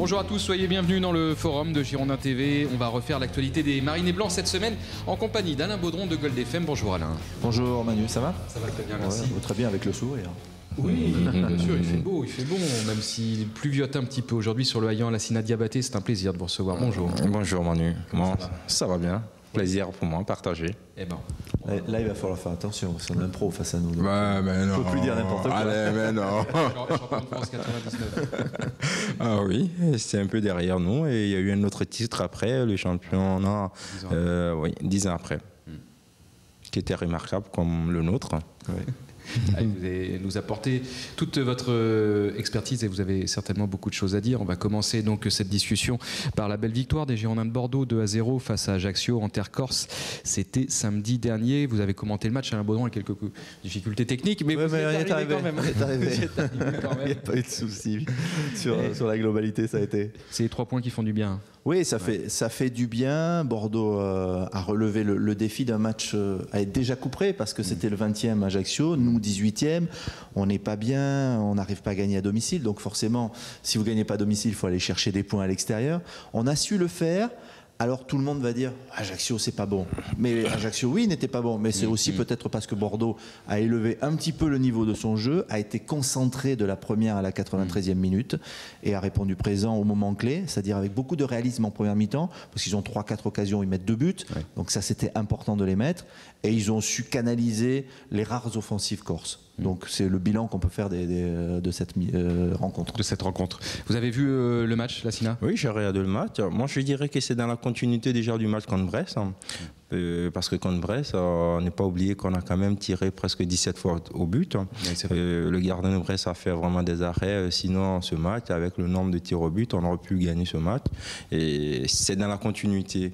Bonjour à tous, soyez bienvenus dans le forum de Girondin TV. On va refaire l'actualité des Marinés Blancs cette semaine en compagnie d'Alain Baudron de Gold FM. Bonjour Alain. Bonjour Manu, ça va? Ça va très bien, merci. Ouais, très bien avec le sourire. Oui, bien sûr, il fait beau, même s'il pluviote un petit peu aujourd'hui sur le haillan Lassina Diabaté. C'est un plaisir de vous recevoir. Bonjour. Bonjour Manu. Bon, ça va bien. Plaisir pour moi, partager. Eh ben. Là, il va falloir faire attention, parce qu'on a un pro face à nous. Ouais, mais non. On ne peut plus dire n'importe quoi. Allez, mais non. Champion de France 99. Ah oui, c'est un peu derrière nous. Et il y a eu un autre titre après, le championnat, 10 ans après. Qui était remarquable comme le nôtre. Ouais. Vous allez nous apporter toute votre expertise et vous avez certainement beaucoup de choses à dire. On va commencer donc cette discussion par la belle victoire des Girondins de Bordeaux 2-0 face à Ajaccio en terre corse. C'était samedi dernier. Vous avez commenté le match à Alain Baudron avec quelques difficultés techniques, mais vous êtes arrivé quand même. Il n'y a pas eu de soucis sur la globalité, ça a été. C'est les 3 points qui font du bien. Oui, ça fait du bien. Bordeaux a relevé le défi d'un match à être déjà couperé parce que c'était le 20e Ajaccio, nous 18e. On n'est pas bien, on n'arrive pas à gagner à domicile. Donc forcément, si vous ne gagnez pas à domicile, il faut aller chercher des points à l'extérieur. On a su le faire. Alors tout le monde va dire Ajaccio c'est pas bon, mais Ajaccio oui n'était pas bon, mais c'est aussi peut-être parce que Bordeaux a élevé un petit peu le niveau de son jeu, a été concentré de la première à la 93e minute et a répondu présent au moment clé, c'est-à-dire avec beaucoup de réalisme en première mi-temps, parce qu'ils ont 3-4 occasions, ils mettent 2 buts, donc ça c'était important de les mettre, et ils ont su canaliser les rares offensives corses. Donc c'est le bilan qu'on peut faire de cette rencontre. De cette rencontre. Vous avez vu le match, Lassina? Oui, j'ai regardé le match. Moi, je dirais que c'est dans la continuité déjà du match contre Brest. Parce que contre Brest, on n'est pas oublié qu'on a quand même tiré presque 17 fois au but. Le gardien de Brest a fait vraiment des arrêts. Sinon, ce match, avec le nombre de tirs au but, on aurait pu gagner ce match. Et c'est dans la continuité.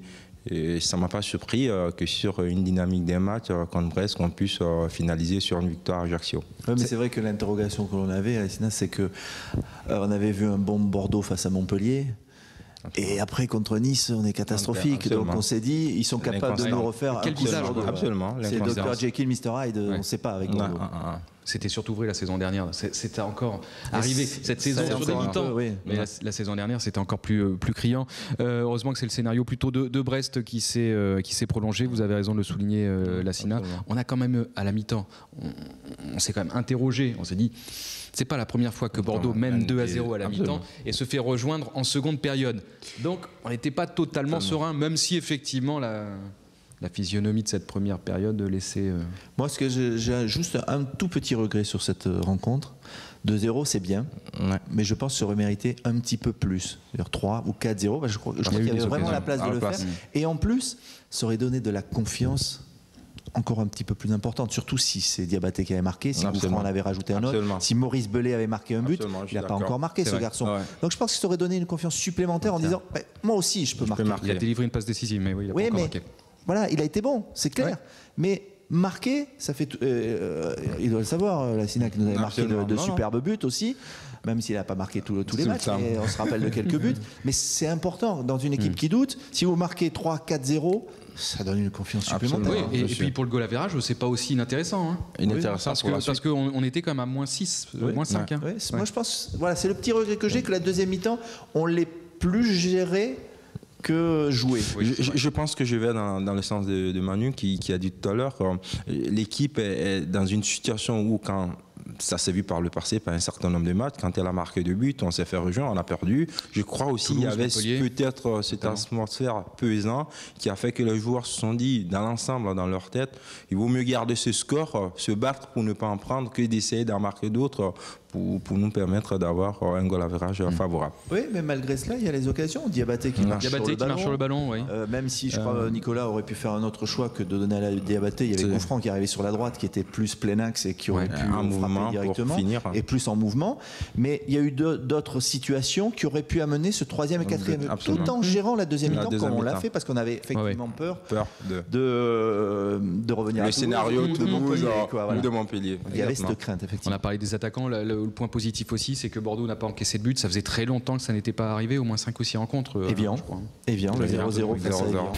Et ça ne m'a pas surpris que sur une dynamique des matchs contre Brest, qu'on puisse finaliser sur une victoire à Ajaccio. Oui, mais c'est vrai que l'interrogation que l'on avait, Alessina, c'est qu'on avait vu un bon Bordeaux face à Montpellier. Et après, contre Nice, on est catastrophique. Absolument. Donc on s'est dit, ils sont capables de nous refaire Quel visage, absolument. C'est Dr. Jekyll, Mr. Hyde, on ne sait pas avec Bordeaux. C'était surtout vrai la saison dernière. C'était encore arrivé cette saison sur des mi-temps. Oui. Mais la saison dernière, c'était encore plus criant. Heureusement que c'est le scénario plutôt de Brest qui s'est prolongé. Vous avez raison de le souligner, Lassina. On a quand même, à la mi-temps, on s'est quand même interrogé. On s'est dit, c'est pas la première fois que Bordeaux mène 2-0 à la mi-temps et se fait rejoindre en seconde période. Donc, on n'était pas totalement serein, même si effectivement la physionomie de cette première période laissait... Moi, j'ai juste un tout petit regret sur cette rencontre. 2-0, c'est bien, mais je pense que ça aurait mérité un petit peu plus. C'est-à-dire 3 ou 4-0, je crois qu'il y avait vraiment la place de le faire. Et en plus, ça aurait donné de la confiance encore un petit peu plus importante, surtout si c'est Diabaté qui avait marqué, si Gouffran en avait rajouté un autre, si Maurice Belay avait marqué un but, il n'a pas encore marqué ce garçon. Donc je pense que ça aurait donné une confiance supplémentaire en disant moi aussi je peux marquer. Il a délivré une passe décisive, mais oui, il n'a pas encore marqué. Voilà, il a été bon, c'est clair. Mais marquer, ça fait. Il doit le savoir, Lassina, qui nous avait marqué de superbes buts aussi, même s'il n'a pas marqué tous les matchs, mais on se rappelle de quelques buts. Mais c'est important, dans une équipe qui doute, si vous marquez 3-4-0, ça donne une confiance supplémentaire. Oui, et puis pour le goal average, c'est pas aussi inintéressant. Inintéressant parce qu'on était quand même à moins 6, moins 5. Moi je pense, voilà, c'est le petit regret que j'ai, que la deuxième mi-temps, on l'ait plus géré que jouer. Je pense que je vais dans le sens de Manu qui a dit tout à l'heure, l'équipe est dans une situation où quand ça s'est vu par le passé par un certain nombre de matchs, quand elle a marqué 2 buts, on s'est fait rejoindre, on a perdu. Je crois aussi qu'il y avait peut-être cette atmosphère pesant qui a fait que les joueurs se sont dit, dans l'ensemble, dans leur tête, il vaut mieux garder ce score, se battre pour ne pas en prendre, que d'essayer d'en marquer d'autres pour nous permettre d'avoir un goal average favorable. Oui, mais malgré cela, il y a les occasions. Diabaté qui marche sur le ballon. Oui. Même si je crois Nicolas aurait pu faire un autre choix que de donner à la Diabaté, il y avait Gouffran qui arrivait sur la droite, qui était plus plein axe et qui aurait pu frapper directement et plus en mouvement. Mais il y a eu d'autres situations qui auraient pu amener ce 3e et 4e but, tout en gérant la deuxième mi-temps comme on l'a fait, parce qu'on avait effectivement peur de revenir à le scénario de Toulouse ou de Montpellier. Il y avait cette crainte, effectivement. On a parlé des attaquants. Le point positif aussi, c'est que Bordeaux n'a pas encaissé de but. Ça faisait très longtemps que ça n'était pas arrivé, au moins 5 ou 6 rencontres. Evian, le 0-0 face à Evian.